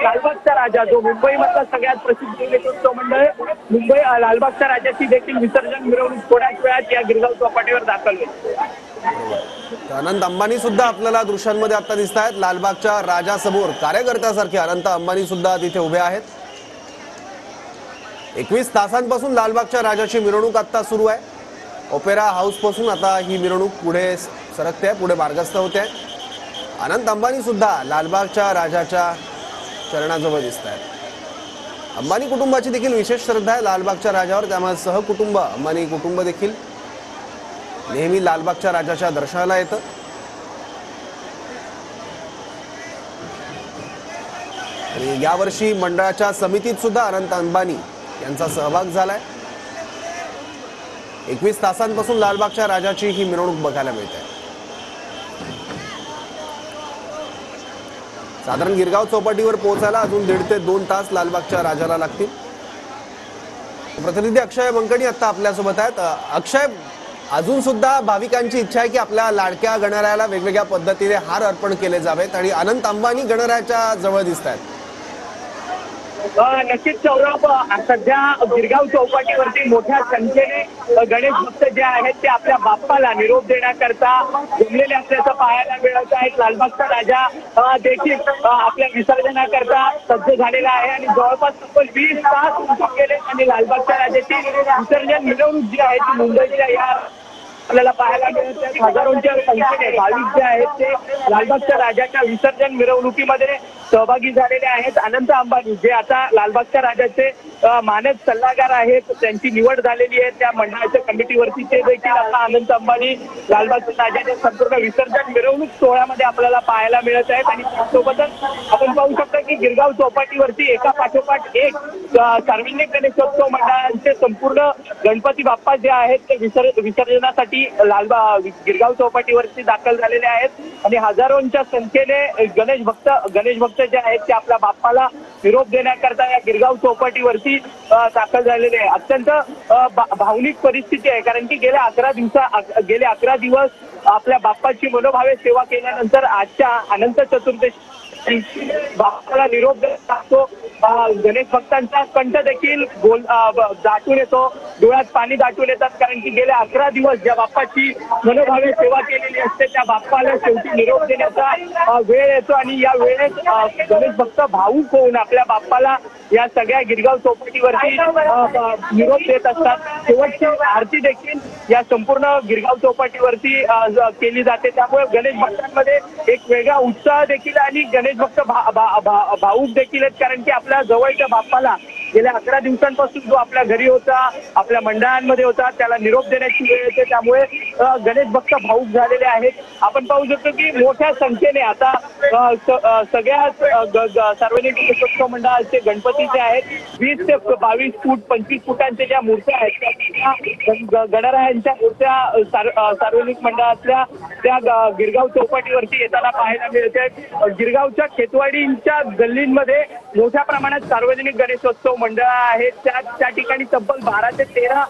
लालबागचा राजा जो मुंबईमधला सगळ्यात प्रसिद्ध गणेशोत्सव मंडळ मुंबई लालबागच्या राजाची देखील विसर्जन मिरवणूक थोड्याच वेळात या गिरगाव चौपाटीवर दाखल होईल। अनंत अंबानी सुद्धा आपल्याला दृश्यांमध्ये आता दिसत आहेत। लालबागच्या राजासमोर कार्यकर्त्यासारखे अनंत अंबानी सुद्धा तिथे उभे आहेत। 21 तासांपासून लालबागच्या राजाची मिरवणूक आता सुरू आहे। ओपेरा हाऊस पासून आता ही मिरवणूक पुढे सरकते आहे, पुढे मार्गस्थ होते आहे। अनंत अंबानी सुद्धा लालबागच्या राजाच्या चरणाजवळ दिसत आहेत। अंबानी कुटुंबाची देखील विशेष श्रद्धा आहे लालबागच्या राजावर, त्यामुळे सहकुटुंब अंबानी कुटुंब देखील नेहमी लालबागच्या राजाच्या दर्शनाला येतं। आणि यावर्षी मंडळाच्या समितीत सुद्धा अनंत अंबानी यांचा सहभाग झालाय। 21 तासांपासून लालबागच्या राजाची ही मिरवणूक बघायला मिळते। साधारण गिरगाव चौपाटीवर पोहोचायला अजून 1.5 ते 2 तास लालबागच्या राजाला लागतील। प्रतिनिधी अक्षय मंकणी आता आपल्यासोबत आहेत। अक्षय, अजून सुद्धा भाविकांची इच्छा आहे की आपल्या लाडक्या गणरायाला वेगवेगळ्या पद्धतीने हार अर्पण केले जावेत आणि अनंत अंबानी गणरायाच्या जवळ दिसत आहेत। नक्कीच सौरभ, सध्या गिरगाव चौपाटीवरती मोठ्या संख्येने गणेश भक्त जे आहेत ते आपल्या बाप्पाला निरोप देण्याकरता जमलेले असल्याचं पाहायला मिळत आहे। लालबागचा राजा देखील आपल्या विसर्जनाकरता सज्ज झालेला आहे आणि जवळपास तब्बल 20 तास गेले आणि लालबागच्या राजाची विसर्जन मिरवणूक जी आहे ती मुंबईच्या या आपल्याला पाहायला मिळत आहे। हजारोंच्या संख्येने भाविक जे आहेत ते लालबागच्या राजाच्या विसर्जन मिरवणुकीमध्ये सहभागी झालेले आहेत। अनंत अंबानी जे आता लालबागच्या राजाचे मानद सल्लागार आहेत, त्यांची निवड झालेली आहे त्या मंडळाच्या कमिटीवरती, ते देखील आता अनंत अंबानी लालबागच्या राजाच्या संपूर्ण विसर्जन मिरवणूक सोहळ्यामध्ये आपल्याला पाहायला मिळत आहेत। आणि त्यासोबतच आपण पाहू शकता की गिरगाव चौपाटीवरती एका पाठोपाठ एक सार्वजनिक गणेशोत्सव मंडळांचे संपूर्ण गणपती बाप्पा जे आहेत ते विसर्जनासाठी गिरगाव चौपाटीवरती दाखल झालेले आहेत आणि हजारोंच्या संख्येने गणेश भक्त जे आहेत ते आपल्या बाप्पाला निरोप देण्याकरता या गिरगाव चौपाटीवरती दाखल झालेले आहे। अत्यंत भावनिक परिस्थिती आहे, कारण की गेले 11 दिवस आपल्या बाप्पाची मनोभावे सेवा केल्यानंतर आजच्या अनंत चतुर्दशी बाप्पाला निरोप देतो। गणेश भक्तांचा कंठ देखील दाटून येतो, डोळ्यात पाणी दाटून येतात, कारण की गेले 11 दिवस ज्या बाप्पाची मनोभावे सेवा केलेली असते त्या बाप्पाला शेवटी निरोप देण्याचा वेळ येतो आणि या वेळेस गणेश भक्त भावुक होऊन आपल्या बाप्पाला या सगळ्या गिरगाव चौपाटीवरती निरोप देत असतात। शेवटची आरती देखील या संपूर्ण गिरगाव चौपाटीवरती केली जाते, त्यामुळे गणेश भक्तांमध्ये एक वेगळा उत्साह देखील आणि गणेश भक्त भावुक देखील आहेत, कारण की आपल्या जवळच्या बाप्पाला गेल्या 11 दिवसांपासून जो आपल्या घरी होता, आपल्या मंडळांमध्ये होता, त्याला निरोप देण्याची वेळ येते, त्यामुळे गणेश भक्त भावुक झालेले आहेत। आपण पाहू शकतो की मोठ्या संख्येने आता सगळ्या सार्वजनिक गणेशोत्सव मंडळाचे गणपती जे आहेत 20 ते 22 फूट 25 फुटांच्या ज्या मूर्त्या आहेत त्या गणरायांच्या मूर्त्या सार्वजनिक मंडळातल्या त्या गिरगाव चौपाटीवरती येताना पाहायला मिळते। गिरगावच्या खेतवाडींच्या गल्लींमध्ये मोठ्या प्रमाणात सार्वजनिक गणेशोत्सव मंडळ आहेत, त्या ठिकाणी तब्बल 12 ते 13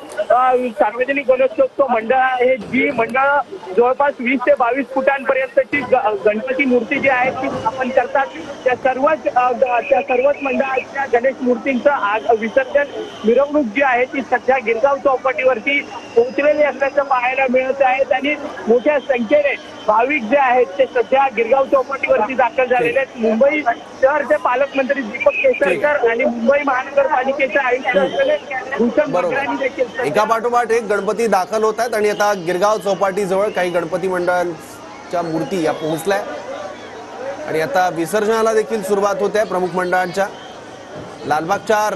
सार्वजनिक गणेशोत्सव मंडळ आहेत, जी मंडळ जवळपास 20 ते 22 फुटांपर्यंतची गणपती मूर्ती जी आहे ती स्थापन करतात। त्या सर्वच मंडळाच्या गणेश मूर्तींचं विसर्जन मिरवणूक जी आहे ती सध्या गिरगाव चौपाटीवरती पोहोचलेली असल्याचं पाहायला मिळत आहेत आणि मोठ्या संख्येने भाविक जे आहेत ते सध्या गिरगाव चौपाटीवरती दाखल झालेले आहेत। मुंबई शहरचे पालकमंत्री दीपक केसरकर आणि मुंबई महानगरपालिकेचे आयुक्त भूषण बगरानी देखील एका पाठोपाठ एक गणपती दाखल होत आहेत आणि आता गिरगाव चौपाटी जवळ काही गणपती मंडळांच्या मूर्ती या पोहोचल्या आणि आता विसर्जनाला देखील सुरुवात होते प्रमुख मंडळांच्या। लालबागच्या